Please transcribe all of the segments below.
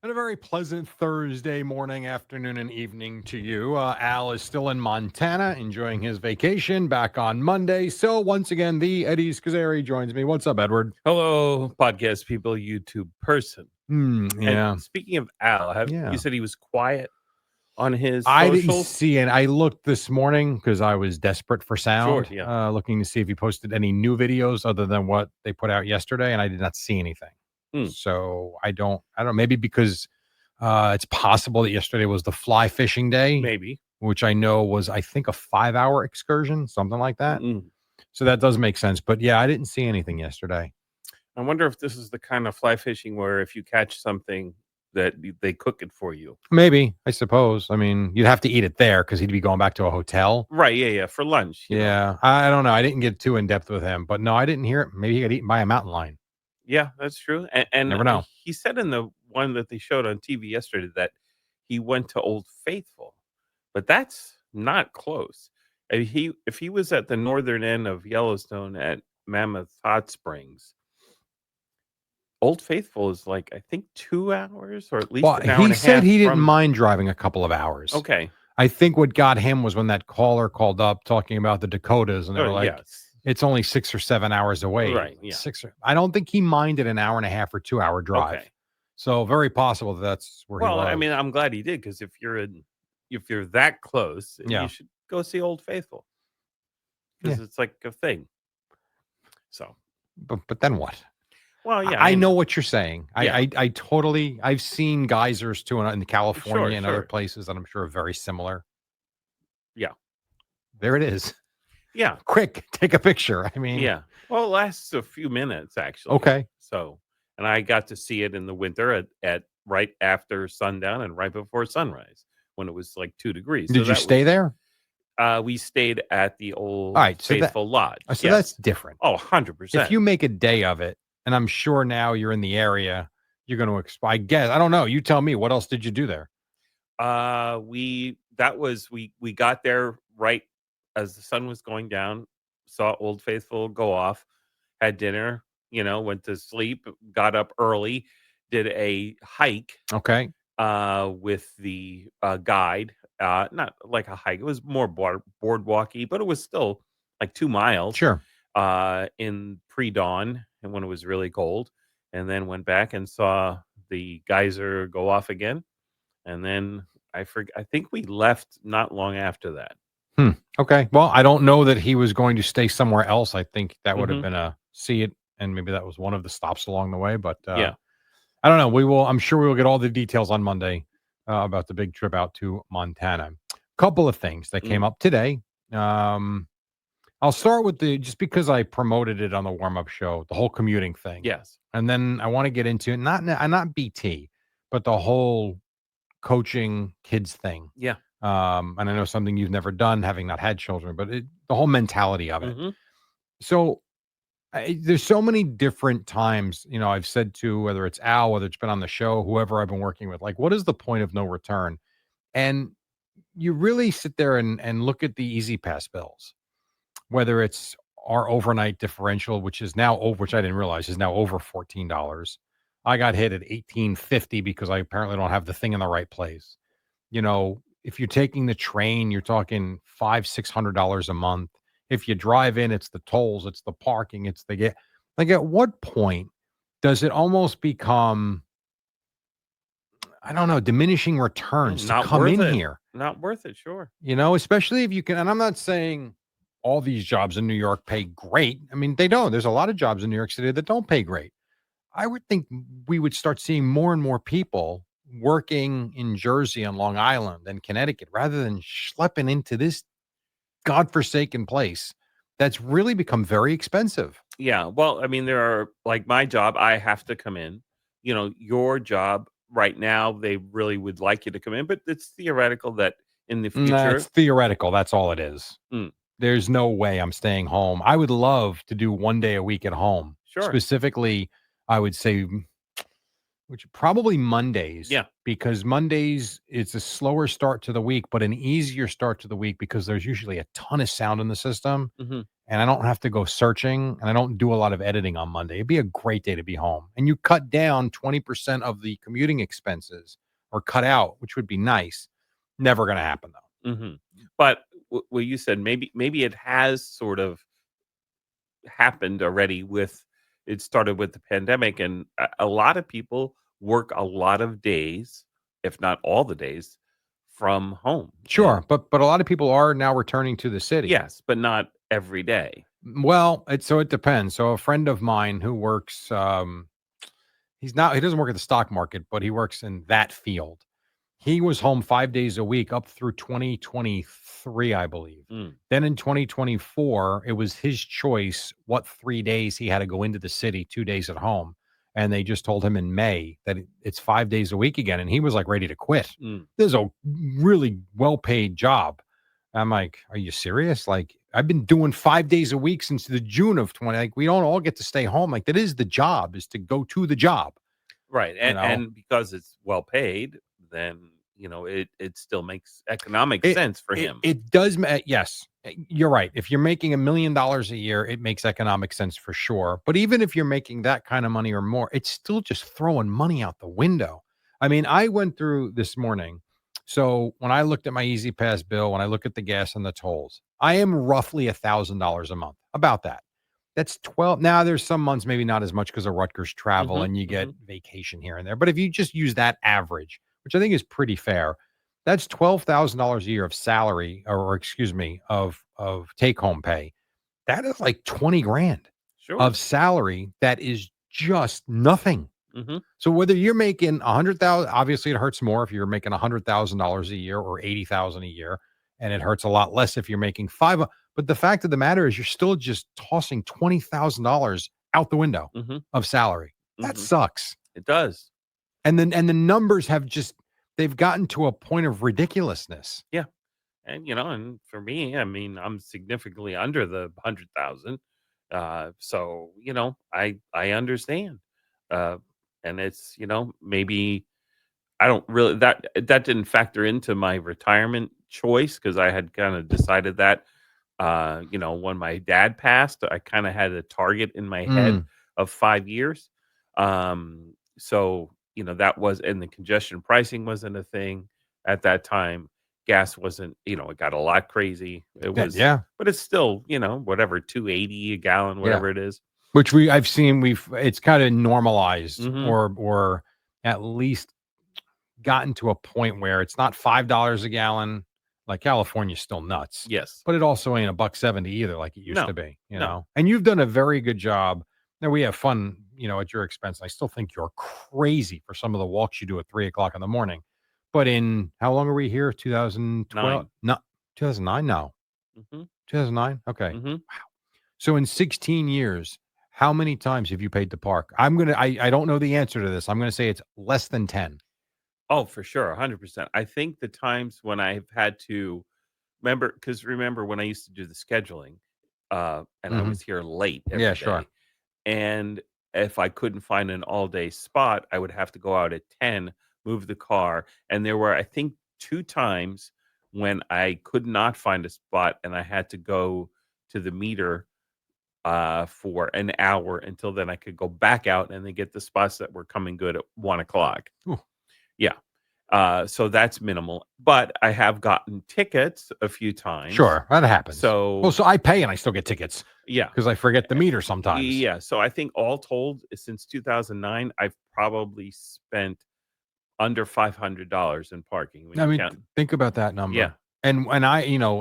And a very pleasant Thursday morning, afternoon, and evening to you. Al is still in Montana enjoying his vacation back on Monday. So, once again, the Eddie Scozzare joins me. What's up, Edward? Hello, podcast people, YouTube person. And Yeah. speaking of Al, you Yeah. said he was quiet on his I didn't socials? see it. I looked this morning because I was desperate for Sure, sound, yeah. looking to see if he posted any new videos other than what they put out yesterday, and I did not see anything. Hmm. So I don't, maybe because it's possible that yesterday was the fly fishing day, Maybe. which I know was, I think, a 5-hour excursion, something like that. Mm. So that does make sense. But yeah, I didn't see anything yesterday. I wonder if this is the kind of fly fishing where if you catch something that they cook it for you. Maybe, I suppose. I mean, you'd have to eat it there because he'd be going back to a hotel. Right, yeah, for lunch. Yeah, I don't know. I didn't get too in depth with him, but no, I didn't hear it. Maybe he got eaten by a mountain lion. Yeah, that's true. And Never know. he said in the one that they showed on TV yesterday that he went to Old Faithful, but that's not close. And if he was at the northern end of Yellowstone at Mammoth Hot Springs, Old Faithful is like, I think 2 hours or at least Well, an hour he and a said half he didn't from. mind driving a couple of hours. Okay. I think what got him was when that caller called up talking about the Dakotas, and they Oh, were like, yes. it's only 6 or 7 hours away. Right, Like yeah. I don't think he minded an hour and a half or 2 hour drive. Okay. So very possible that's where he Well, I was. mean, I'm glad he did because if you're that close, Yeah. you should go see Old Faithful because it's like a thing. So, But then what? well, yeah, I know what you're saying. Yeah. I totally. I've seen geysers too in California and other Sure. places that I'm sure are very similar. Yeah. There it is. Yeah. Quick, take a picture. I mean, Yeah. Well, it lasts a few minutes actually. okay. So, and I got to see it in the winter at right after sundown and right before sunrise when it was like 2 degrees. Did you stay there? We stayed at the Old All right. Faithful Lodge. So Yes. that's different. Oh, 100%. If you make a day of it, and I'm sure now you're in the area, you're going to I guess I don't know. You tell me. What else did you do there? We got there right as the sun was going down, saw Old Faithful go off, had dinner, went to sleep, got up early, did a hike Okay. with the guide. Not like a hike, it was more boardwalky, but it was still like 2 miles. Sure. In pre-dawn and when it was really cold, and then went back and saw the geyser go off again, and then I think we left not long after that. Okay. Well, I don't know that he was going to stay somewhere else. I think that would have Mhm. been a see it, and maybe that was one of the stops along the way. But Yeah. I don't know. We will. I'm sure we will get all the details on Monday about the big trip out to Montana. Couple of things that came Mm. up today. I'll start with just because I promoted it on the warm up show, the whole commuting thing. Yes. And then I want to get into not BT, but the whole coaching kids thing. Yeah. And I know something you've never done, having not had children, but the whole mentality of it. Mhm. So there's so many different times, I've said to whether it's Al, whether it's been on the show, whoever I've been working with, like, what is the point of no return? And you really sit there and look at the Easy Pass bills, whether it's our overnight differential, which is now over, which I didn't realize is now over $14. I got hit at $18.50 because I apparently don't have the thing in the right place. If you're taking the train, you're talking $500-600 a month. If you drive in, it's the tolls, it's the parking, it's the get. Like, at what point does it almost become, I don't know, diminishing returns to Not come worth in it. here? Not worth it, sure. Especially if you can. And I'm not saying all these jobs in New York pay great. I mean, they don't. There's a lot of jobs in New York City that don't pay great. I would think we would start seeing more and more people working in Jersey and Long Island and Connecticut rather than schlepping into this godforsaken place that's really become very expensive. Yeah. Well, I mean, there are like my job, I have to come in. Your job right now, they really would like you to come in, but it's theoretical that in the Nah, it's future. theoretical. That's all it is. Mm, There's no way I'm staying home. I would love to do one day a week at home. sure. Specifically, I would say, which probably Mondays. Yeah. Because Mondays, it's a slower start to the week, but an easier start to the week because there's usually a ton of sound in the system. Mhm. and I don't have to go searching, and I don't do a lot of editing on Monday, it'd be a great day to be home. And you cut down 20% of the commuting expenses, or cut out, which would be nice. Never going to happen though. Mhm. But what you said, maybe it has sort of happened already with it started with the pandemic, and a lot of people work a lot of days, if not all the days, from home. Sure, but a lot of people are now returning to the city. Yes, but not every day. Well, it depends. So a friend of mine who works, he doesn't work at the stock market, but he works in that field. He was home 5 days a week up through 2023, I believe. Mm, Then in 2024, it was his choice what 3 days he had to go into the city, 2 days at home, and they just told him in May that it's 5 days a week again, and he was, like, ready to quit. mm. This is a really well-paid job. I'm like, "Are you serious? Like, I've been doing 5 days a week since the June of 20, like, we don't all get to stay home, like, that is the job, is to go to the job," Right, you know? and because it's well paid, then, it still makes economic It sense for it him. it does ma yes, you're right. If you're making $1,000,000 a year, it makes economic sense for sure, but even if you're making that kind of money or more, it's still just throwing money out the window. I mean, I went through this morning, so when I looked at my Easy Pass bill, when I look at the gas and the tolls, I am roughly $1,000 a month, about that. That's 12. Now there's some months, maybe not as much because of Rutgers travel Mhm, and you get mhm. vacation here and there, but if you just use that average, which I think is pretty fair, that's $12,000 a year of salary, or excuse me, of take home pay. That is like 20 grand Sure. of salary that is just nothing. Mhm. So whether you're making 100,000, obviously it hurts more if you're making $100,000 a year or 80,000 a year, and it hurts a lot less if you're making five. But the fact of the matter is, you're still just tossing $20,000 out the window Mhm. of salary. That Mhm. sucks. It does. And the numbers have just, they've gotten to a point of ridiculousness. Yeah. And for me, I mean, I'm significantly under the 100,000. So, I understand. Uh, and it's, maybe I don't really that didn't factor into my retirement choice because I had kind of decided that when my dad passed, I kind of had a target in my head Mm, of 5 years. So, that was and the congestion pricing wasn't a thing at that time. Gas wasn't, it got a lot crazy. It was yeah, but it's still, whatever, 2.80 a gallon, yeah. whatever it is. Which I've seen, it's kind of normalized, Mhm. or at least gotten to a point where it's not $5 a gallon. Like, California's still nuts, Yes. but it also ain't a buck 70 either like it used No. to be, you No. know? And you've done a very good job. Now we have fun, at your expense. I still think you're crazy for some of the walks you do at 3 o'clock in the morning. But in how long are we here? 2012? 9. No, 2009? No. Mhm. 2009? Okay. Mhm. So in 16 years, how many times have you paid to park? I don't know the answer to this. I'm gonna say it's less than 10. Oh, for sure, 100%. I think the times when I've had to remember when I used to do the scheduling, and I Mhm. was here late Yeah, every sure. day, and if I couldn't find an all-day spot, I would have to go out at 10, move the car, and there were, I think, 2 times when I could not find a spot and I had to go to the meter, for an hour until then I could go back out and then get the spots that were coming good at 1 o'clock. Ooh, Yeah. So that's minimal, but I have gotten tickets a few times. sure, that happens. Well, So, so I pay and I still get tickets yeah. because I forget the Eh, meter sometimes. yeah, so I think all told, since 2009, I've probably spent under $500 in parking when I you mean, count. think about that Yeah. number. And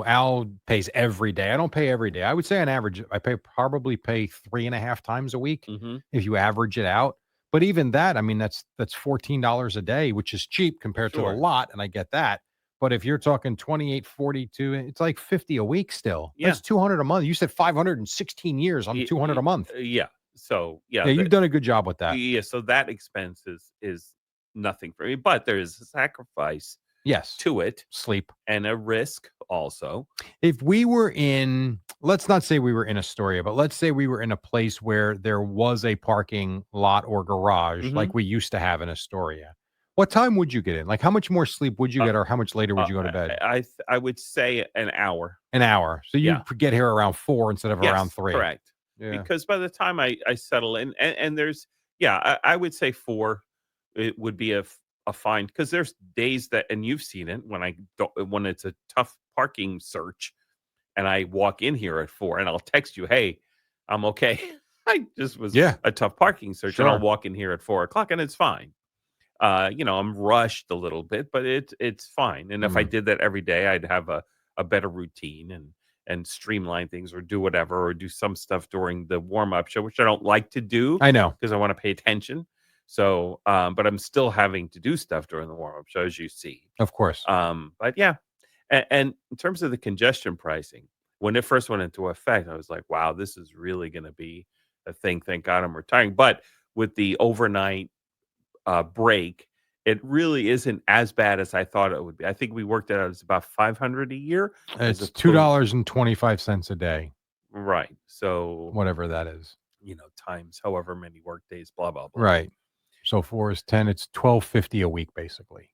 Al pays every day. I don't pay every day. I would say on average, probably pay 3.5 times a week Mhm. if you average it out. But even that, I mean, that's $14 a day, which is cheap compared to the Sure. lot, and I get that. But if you're talking 28, 42, it's like 50 a week still. Yeah. That's 200 a month. You said 516 years on Y 200 a y month. yeah. So, yeah, Yeah, you've done a good job with that. yeah, so that expense is nothing for me, but there is a sacrifice Yes. to it Sleep. and a risk also. If we were in, let's not say we were in Astoria, but let's say we were in a place where there was a parking lot or garage Mhm. like we used to have in Astoria. What time would you get in? Like, how much more sleep would you Uh, get, or how much later would you go to bed? I would say an hour. An hour. So Yeah. you'd get here around 4 instead of around Yes, 3. correct. Yeah. Because by the time I settle in, and there's, yeah, I would say 4, it would be a fine, because there's days that, and you've seen it, when I don't, when it's a tough parking search and I walk in here at 4, and I'll text you, "Hey, I'm okay." I just was Yeah, a tough parking search, and I'll sure. walk in here at 4 o'clock, and it's fine. I'm rushed a little bit, but it's fine. And if I Mm, did that every day, I'd have a better routine, and streamline things, or do whatever, or do some stuff during the warm up show, which I don't like to do I know. because I want to pay attention. So, but I'm still having to do stuff during the warm up show, as you see. Of course. But yeah, and in terms of the congestion pricing, when it first went into effect, I was like, wow, this is really going to be a thing. Thank God I'm retiring. But with the overnight break, it really isn't as bad as I thought it would be. I think we worked it out as about 500 a year, as It's opposed, $2.25 a day, right. So, whatever that is. times however many work days, blah blah blah. Right. So 4 is 10, it's $12.50 a week, basically.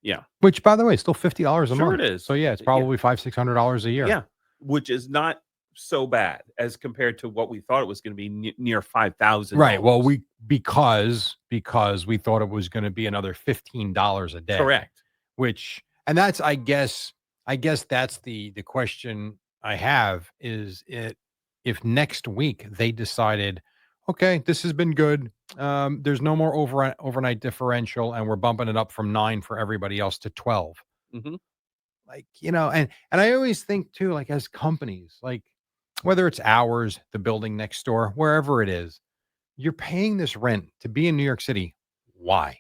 Yeah, Which, by the way, is still $50 a sure it month. is. So yeah, it's Yeah, probably $500-600 a year. yeah, which is not so bad as compared to what we thought it was going to be, near Right. Well, $5,000. because we thought it was going to be another $15 a day, Correct. which, and that's, I guess that's the question I have, is it, if next week they decided, okay, this has been good. There's no more overnight differential, and we're bumping it up from 9 for everybody else to 12. Hmm. Like, and I always think too, like, as companies, like, whether it's ours, the building next door, wherever it is, you're paying this rent to be in New York City. Why?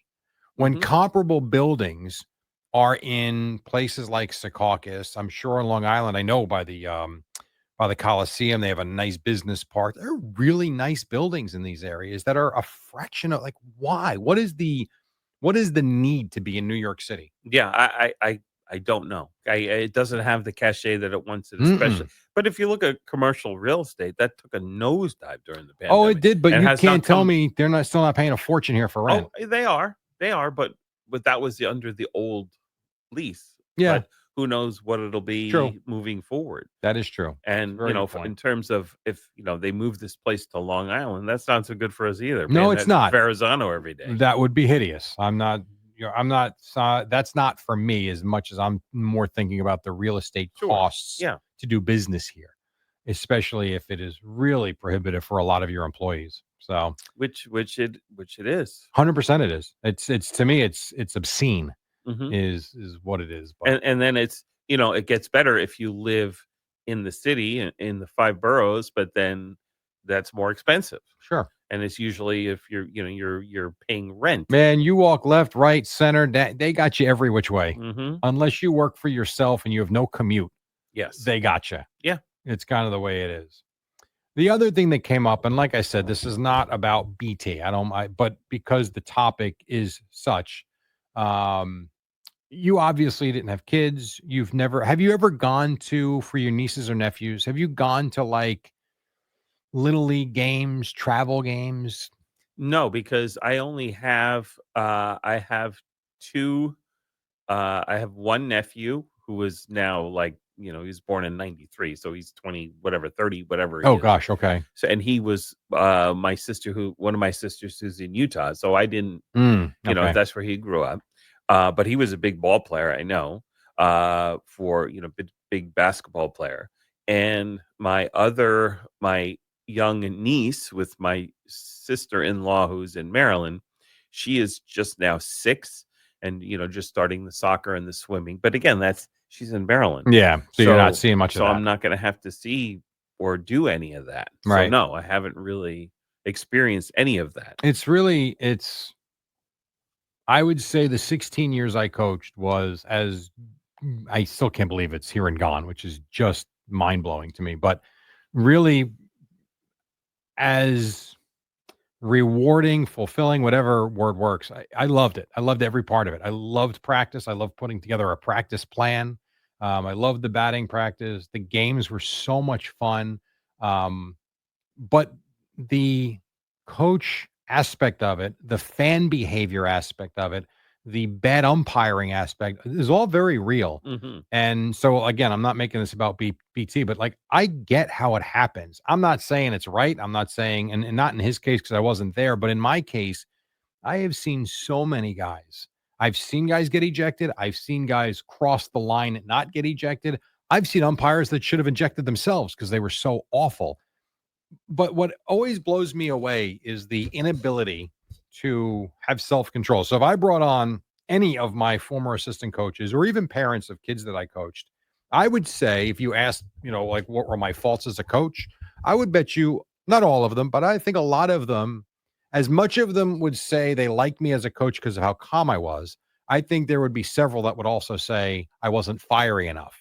When Hmm. comparable buildings are in places like Secaucus, I'm sure on Long Island, I know by the Coliseum, they have a nice business park. There are really nice buildings in these areas that are a fraction of, like, why? What is the need to be in New York City? Yeah, I don't know. It doesn't have the cachet that it once did, especially. Mm-mm. But if you look at commercial real estate, that took a nosedive during the Oh, it pandemic, did, but and you has can't not tell come. me they're not still not paying a fortune here for Oh, rent. they are, but that was under the old lease. Yeah, But who knows what it'll true. be moving forward? That is true. That's a And, very good in point. terms of, if they move this place to Long Island, that's not so good for us either. No, Paying it's that not. Verrazano every day. That would be hideous. I'm not, that's not for me, as much as I'm more thinking about the real estate Sure. costs Yeah. to do business here, especially if it is really prohibitive for a lot of your employees. So Which it is. 100% it is. It's to me, it's obscene, Hmm. is what it is. But And then it gets better if you live in the city, in the 5 boroughs, but then that's more expensive. sure. And it's usually, if you're paying rent. Man, you walk left, right, center, they got you every which way. Mhm. Unless you work for yourself and you have no commute, Yes. they got you. Yeah. It's kind of the way it is. The other thing that came up, and like I said, this is not about BT. But because the topic is such, um, you obviously didn't have kids. Have you ever gone to, for your nieces or nephews, have you gone to, like, little league games, travel games? No, because I have 2. I have one nephew who is now, like, he was born in '93, so he's 20, whatever, 30, whatever he Oh is. gosh, okay. So, and he was, one of my sisters who's in Utah. So I didn't, Okay. that's where he grew up. But he was a big ball player, I know, for, big basketball player. And my young niece, with my sister-in-law who's in Maryland, she is just now 6, and, just starting the soccer and the swimming. But again, she's in Maryland. Yeah. So you're not So, seeing much of I'm that. not going to have to see or do any of that. So Right. no, I haven't really experienced any of that. I would say the 16 years I coached was, I still can't believe it's here and gone, which is just mind blowing to me, but really, as rewarding, fulfilling, whatever word works. I loved it. I loved every part of it. I loved practice. I loved putting together a practice plan. I loved the batting practice. The games were so much fun. Um, but the coach aspect of it, the fan behavior aspect of it, the bad umpiring aspect is all very real. Mhm. And so again, I'm not making this about BT, but like I get how it happens. I'm not saying it's right. I'm not saying, and not in his case because I wasn't there, but in my case, I have seen so many guys. I've seen guys get ejected. I've seen guys cross the line and not get ejected. I've seen umpires that should have ejected themselves because they were so awful. But what always blows me away is the inability to have self-control. So if I brought on any of my former assistant coaches or even parents of kids that I coached, I would say if you asked, like what were my faults as a coach, I would bet you not all of them, but I think a lot of them, as much of them would say they liked me as a coach because of how calm I was, I think there would be several that would also say I wasn't fiery enough.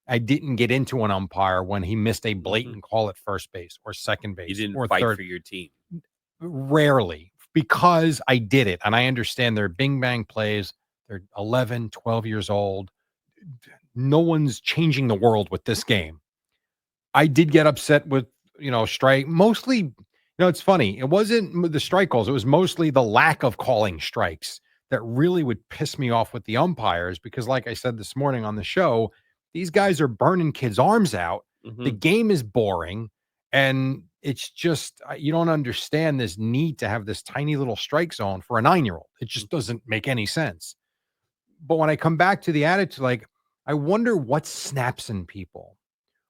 I didn't get into an umpire when he missed a Mhm. blatant call at first base or second You base didn't or fight third. for your team. Rarely, because I did it. And I understand they're bing bang plays. They're 11, 12 years old. No one's changing the world with this game. I did get upset with, strike. Mostly, it's funny. It wasn't the strike calls. It was mostly the lack of calling strikes that really would piss me off with the umpires because, like I said this morning on the show, these guys are burning kids' arms out. The Mhm. game is boring. And it's just, you don't understand this need to have this tiny little strike zone for a 9-year-old. It just doesn't make any sense. But when I come back to the attitude, like, I wonder what snaps in people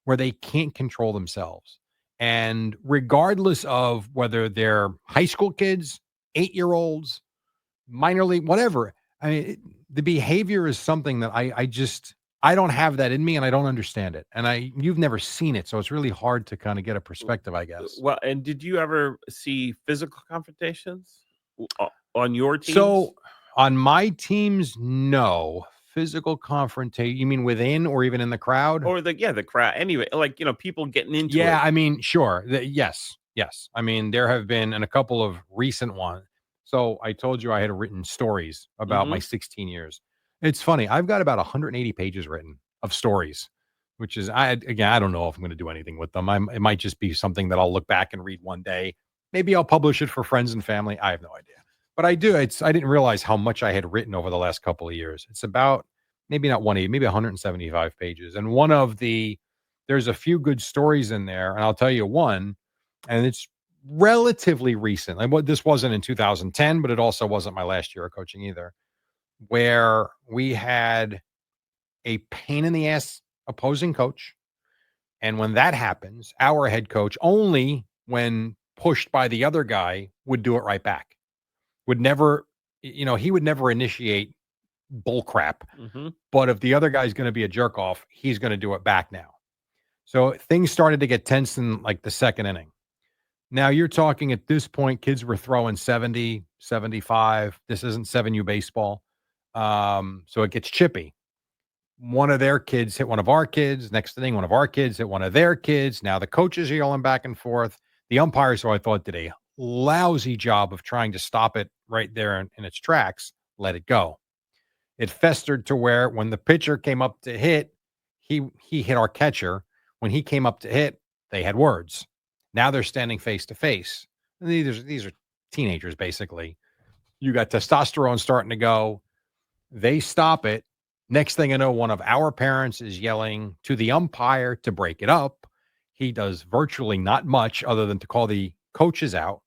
where they can't control themselves. And regardless of whether they're high school kids, 8-year-olds, minor league, whatever, I mean, the behavior is something that I don't have that in me and I don't understand it. And you've never seen it. So it's really hard to kind of get a perspective, I guess. Well, and did you ever see physical confrontations on your teams? So on my teams, no physical confrontation. You mean within or even in the crowd? Or the crowd anyway, like, people getting into Yeah, it. I mean, sure. Yes, yes. I mean, there have been in a couple of recent ones. So I told you I had written stories about my Mhm. 16 years. It's funny. I've got about 180 pages written of stories, which is I don't know if I'm going to do anything with them. It might just be something that I'll look back and read one day. Maybe I'll publish it for friends and family. I have no idea. But I didn't realize how much I had written over the last couple of years. It's about maybe not 180, maybe 175 pages. And there's a few good stories in there, and I'll tell you one, and it's relatively recent. Like this wasn't in 2010, but it also wasn't my last year of coaching either, where we had a pain in the ass opposing coach. And when that happens, our head coach only when pushed by the other guy would do it right back. Would never, he would never initiate bull crap. Mhm. But if the other guy's going to be a jerk off, he's going to do it back now. So things started to get tense in like the second inning. Now you're talking at this point, kids were throwing 70, 75. This isn't 7U baseball. So it gets chippy. One of their kids hit one of our kids. Next thing, one of our kids hit one of their kids. Now the coaches are yelling back and forth. The umpires, who I thought did a lousy job of trying to stop it right there in its tracks, let it go. It festered to where when the pitcher came up to hit, he hit our catcher. When he came up to hit, they had words. Now they're standing face to face. These are teenagers, basically. You got testosterone starting to go. They stop it. Next thing I know, one of our parents is yelling to the umpire to break it up. He does virtually not much other than to call the coaches out.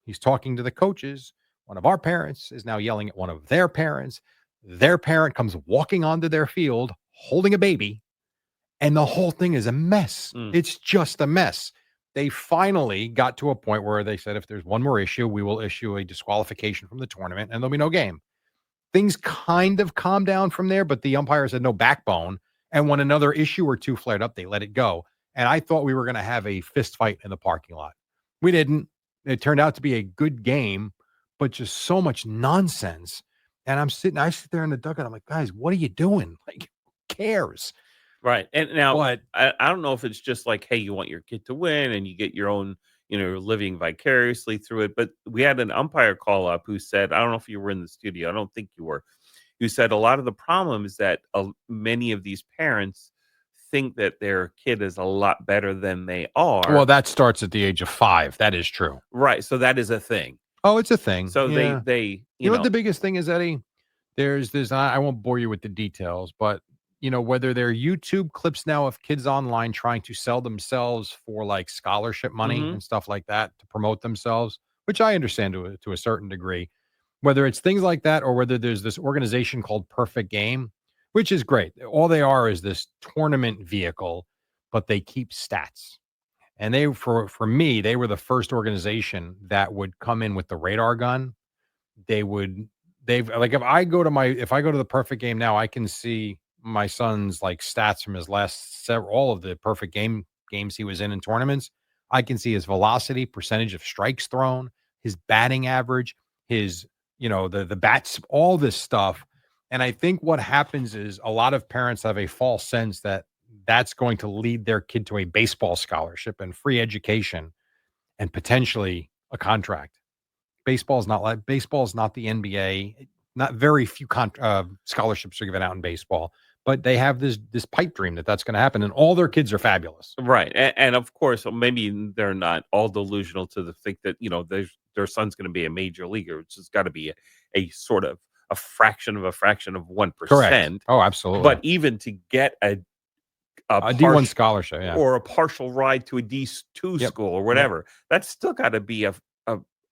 He's talking to the coaches. One of our parents is now yelling at one of their parents. Their parent comes walking onto their field holding a baby, and the whole thing is a mess. Mm. It's just a mess. They finally got to a point where they said, if there's one more issue, we will issue a disqualification from the tournament and there'll be no game. Things kind of calmed down from there, but the umpires had no backbone. And when another issue or two flared up, they let it go. And I thought we were going to have a fist fight in the parking lot. We didn't. It turned out to be a good game, but just so much nonsense. And I sit there in the dugout. I'm like, guys, what are you doing? Like, who cares? Right. And now But I don't know if it's just like, hey, you want your kid to win and you get your own, living vicariously through it. But we had an umpire call up who said, I don't know if you were in the studio. I don't think you were. Who said a lot of the problem is that many of these parents think that their kid is a lot better than they well, are. that starts at the age of 5. That is true. Right. So that is a thing. Oh, it's a thing. So Yeah. they You know what the biggest thing is, Eddie? there's I won't bore you with the details, but whether they're YouTube clips now of kids online trying to sell themselves for like scholarship money Mhm. and stuff like that to promote themselves, which I understand to a certain degree, whether it's things like that or whether there's this organization called Perfect Game, which is great. All they are is this tournament vehicle, but they keep stats. And they for me, they were the first organization that would come in with the radar gun. They would they've like if I go to the Perfect Game now, I can see my son's like stats from his last several all of the Perfect games he was in tournaments. I can see his velocity, percentage of strikes thrown, his batting average, his the bats, all this stuff. And I think what happens is a lot of parents have a false sense that that's going to lead their kid to a baseball scholarship and free education and potentially a contract. Baseball is not the NBA. Not very few scholarships are given out in baseball, but they have this pipe dream that that's going to happen, and all their kids are fabulous. Right, and of course, maybe they're not all delusional to the think that their son's going to be a major leaguer. It's just got to be a sort of a fraction of Correct. 1%. Oh, absolutely. But even to get a A D1 partial scholarship. Yeah. or a partial ride to a D2 Yep. school or Yep. whatever, that's still got to be a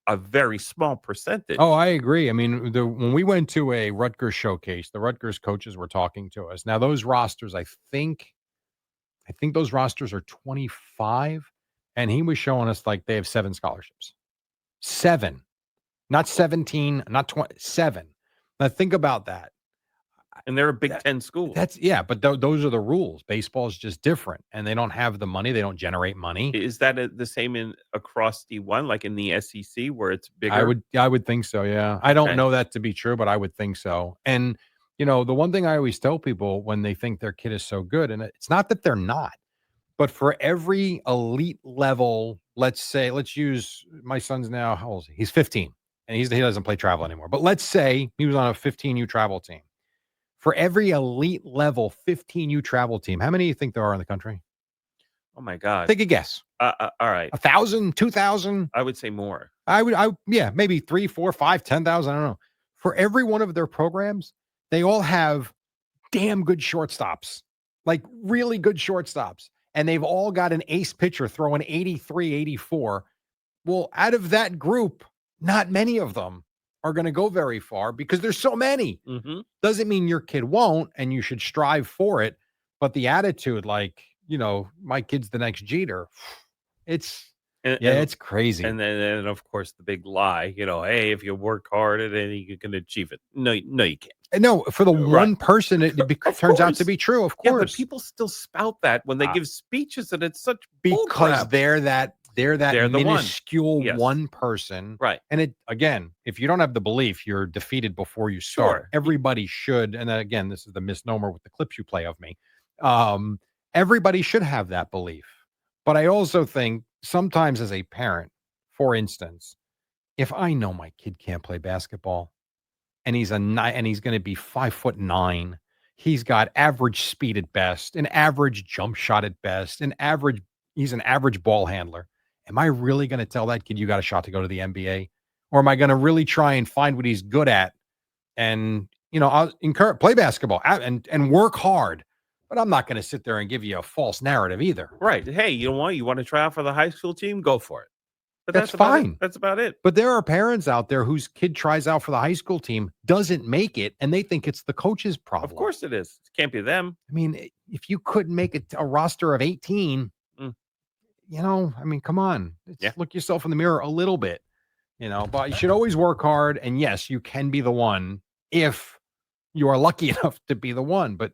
a very small Oh, percentage. I agree. I mean, when we went to a Rutgers showcase, the Rutgers coaches were talking to us. Now, those rosters, I think those rosters are 25, and he was showing us like they have 7 scholarships. 7. Not 17, not 20, 7. Now think about that. And they're a Big That 10 school. that's yeah, but those are the rules. Baseball is just different, and they don't have the money. They don't generate money. Is that the same in across D1, like in the SEC where it's I bigger? would I would think so. Yeah, I don't Okay. know that to be true, but I would think so. And the one thing I always tell people when they think their kid is so good, and it's not that they're not, but for every elite level, let's use my son's now. How old is he? He's 15, and he doesn't play travel anymore. But let's say he was on a 15U travel team. For every elite level 15U travel team, how many do you think there are in the country? Oh my god. Take a guess. All right. 1,000, 2,000? I would say more. Yeah, maybe 3, 4, 5, 10,000. I don't know. For every one of their programs, they all have damn good shortstops, like really good shortstops. And they've all got an ace pitcher throwing 83, 84. Well, out of that group, not many of them are going to go very far because there's so many. Mhm. Doesn't mean your kid won't, and you should strive for it. But the attitude, like, my kid's the next Jeter. It's And yeah, and it's crazy. and of course the big lie, hey, if you work hard at it, you can achieve it. No, no, you can't. And no, for the Right. one person, Of turns out to course. be true. Of Yeah, but course, people still spout that when they uh, give speeches, and it's such because bullcrap. they're that They're the one. minuscule Yes. one person. Right. And it again, if you don't have the belief, you're defeated before you start. Sure. Everybody should, and then again, this is the misnomer with the clips you play of me. Um, Everybody should have that belief. But I also think sometimes as a parent, for instance, if I know my kid can't play basketball and he's going to be 5'9", he's got average speed at best, an average jump shot at best, he's an average ball handler. Am I really going to tell that kid you got a shot to go to the NBA? Or am I going to really try and find what he's good at and I'll encourage play basketball and work hard, but I'm not going to sit there and give you a false narrative either. Right. Hey, you know what? You want to try out for the high school team? Go for it. But That's that's about it. fine. That's about it. But there are parents out there whose kid tries out for the high school team, doesn't make it, and they think it's the coach's problem. Of course it is. It can't be them. I mean, if you couldn't make it a roster of 18, Mm. I mean, come on. Yeah. Look yourself in the mirror a little bit, but you should always work hard. And yes, you can be the one if you are lucky enough to be the one. But,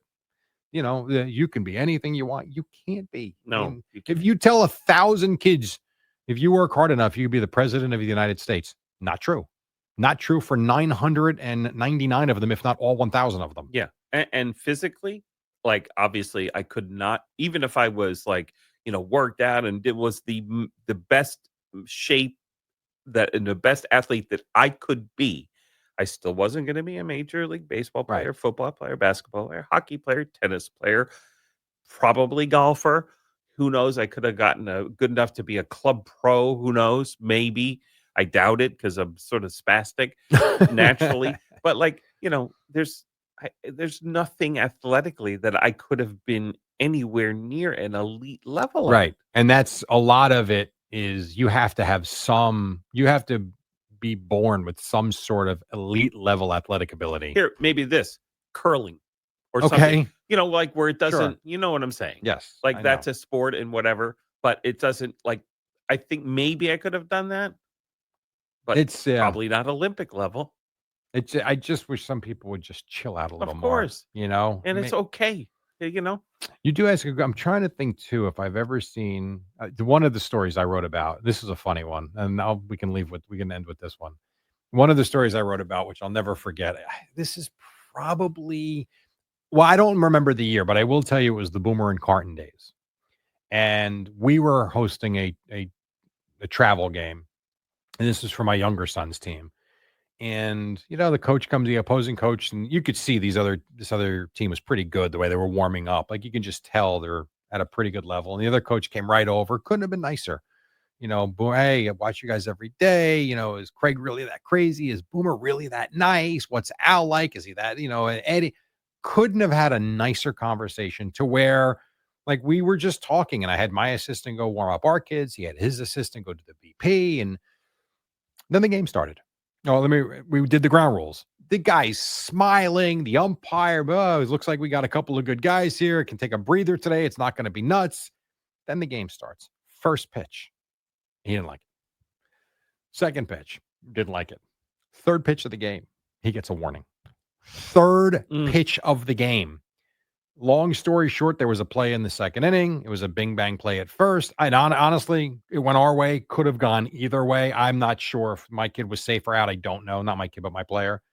you can be anything you want. You can't be. I No. mean, You if can't. you tell 1,000 kids, if you work hard enough, you could be the president of the United States. Not true. Not true for 999 of them, if not all 1,000 of them. Yeah. And physically, like obviously I could not, even if I was like, worked out and it was the best shape that and the best athlete that I could be, I still wasn't going to be a major league baseball Right. player, football player, basketball player, hockey player, tennis player, probably golfer. Who knows? I could have gotten a good enough to be a club pro. Who knows? Maybe. I doubt it because I'm sort of spastic naturally. But like there's nothing athletically that I could have been anywhere near an elite level at. Right. And that's a lot of it is you have to be born with some sort of elite level athletic ability. Here, maybe this curling or something, Okay. like where it Sure. doesn't, you know what I'm saying? Yes. Like I know. that's a sport and whatever, but it doesn't like I think maybe I could have done that, but It's yeah. probably not Olympic level. I just wish some people would just chill out a little Of more, course. you know? And it's okay. You know? You do ask I'm trying to think too if I've ever seen one of the stories I wrote about. This is a funny one, and now we can end with this one. One of the stories I wrote about, which I'll never forget. This is probably well, I don't remember the year, but I will tell you it was the Boomer and Carton days, and we were hosting a travel game, and this is for my younger son's team. And the coach comes, the opposing coach, and you could see this other team was pretty good the way they were warming up. Like you can just tell they're at a pretty good level. And the other coach came right over, couldn't have been nicer. Hey, I watch you guys every day. Is Craig really that crazy? Is Boomer really that nice? What's Al like? Is he that, and Eddie couldn't have had a nicer conversation to where like we were just talking and I had my assistant go warm up our kids. He had his assistant go to the BP and then the game started. Oh, we did the ground rules. The guy's smiling, the umpire, it looks like we got a couple of good guys here. It can take a breather today. It's not going to be nuts. Then the game starts. First pitch. He didn't like it. Second pitch. Didn't like it. Third pitch of the game. He gets a warning. Third pitch of the game. Long story short, there was a play in the second inning. It was a bing bang play at first. And honestly, it went our way. Could have gone either way. I'm not sure if my kid was safe or out. I don't know. Not my kid, but my player.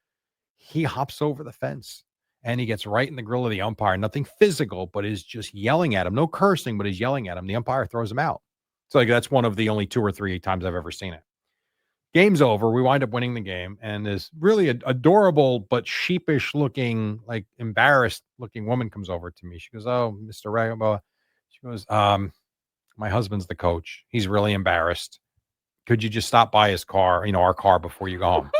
He hops over the fence and he gets right in the grill of the umpire. Nothing physical, but is just yelling at him. No cursing, but he's yelling at him. The umpire throws him out. So that's one of the only 2 or 3 times I've ever seen it. Game's over. We wind up winning the game. And this really adorable but sheepish looking, like embarrassed looking woman comes over to me. She goes, "Oh, Mr. Ragabo." She goes, "My husband's the coach. He's really embarrassed. Could you just stop by his car, our car before you go home?"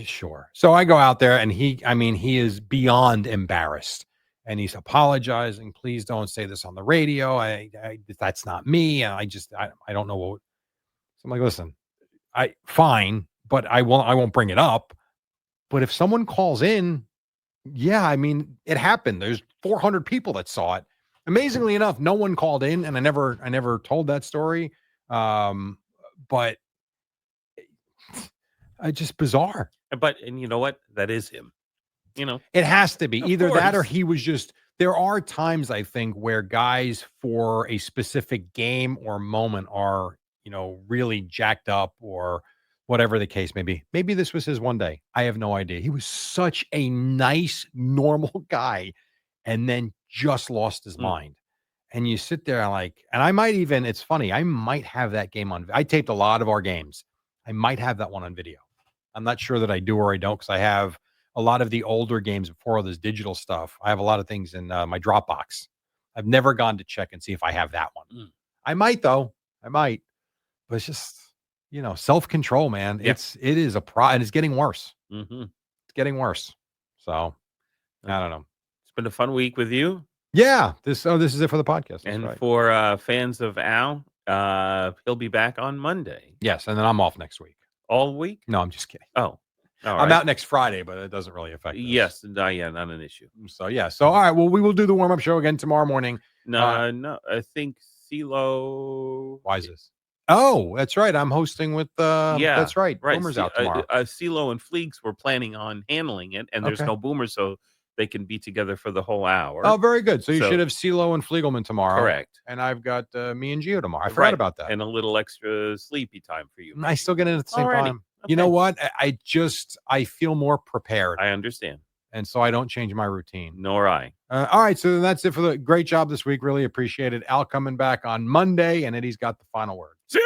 Sure. So I go out there and he is beyond embarrassed and he's apologizing. "Please don't say this on the radio. That's not me. And I don't know what." So I'm like, "Listen, fine, but I won't bring it up. But if someone calls in, yeah, it happened. There's 400 people that saw it. Amazingly enough, no one called in, and I never told that story. But it's just bizarre. And you know what? That is him. It has to be Of either that or course. he was just. There are times I think where guys for a specific game or moment are really jacked up or whatever the case may be. Maybe this was his one day. I have no idea. He was such a nice, normal guy and then just lost his mind. And you sit there and I might even, it's funny, I might have that game on. I taped a lot of our games. I might have that one on video. I'm not sure that I do or I don't because I have a lot of the older games before all this digital stuff. I have a lot of things in my Dropbox. I've never gone to check and see if I have that one. I might though. I might. But it's just, self-control, man. Yeah. It is and it's getting worse. Mm-hmm. It's getting worse. So I don't know. It's been a fun week with you. Yeah. This is it for the podcast. That's and right. for fans of Al, he'll be back on Monday. Yes. And then I'm off next week. All week? No, I'm just kidding. Oh, I'm out next Friday, but it doesn't really affect us. Yes. Not an issue. So, yeah. So, all right. Well, we will do the warm-up show again tomorrow morning. No. I think CeeLo. Why is this? Oh, that's right. I'm hosting with that's right. Boomer's out tomorrow. CeeLo and Fleeks were planning on handling it, and there's no Boomer, so they can be together for the whole hour. Oh, very good. So you should have CeeLo and Fliegelman tomorrow. Correct. And I've got me and Gio tomorrow. I forgot about that. And a little extra sleepy time for you. I still get in at the same Alrighty. time. Okay. You know what? I feel more prepared. I understand. And so I don't change my routine. Nor I. All right. So that's it for the great job this week. Really appreciate it. Al coming back on Monday, and Eddie's got the final word.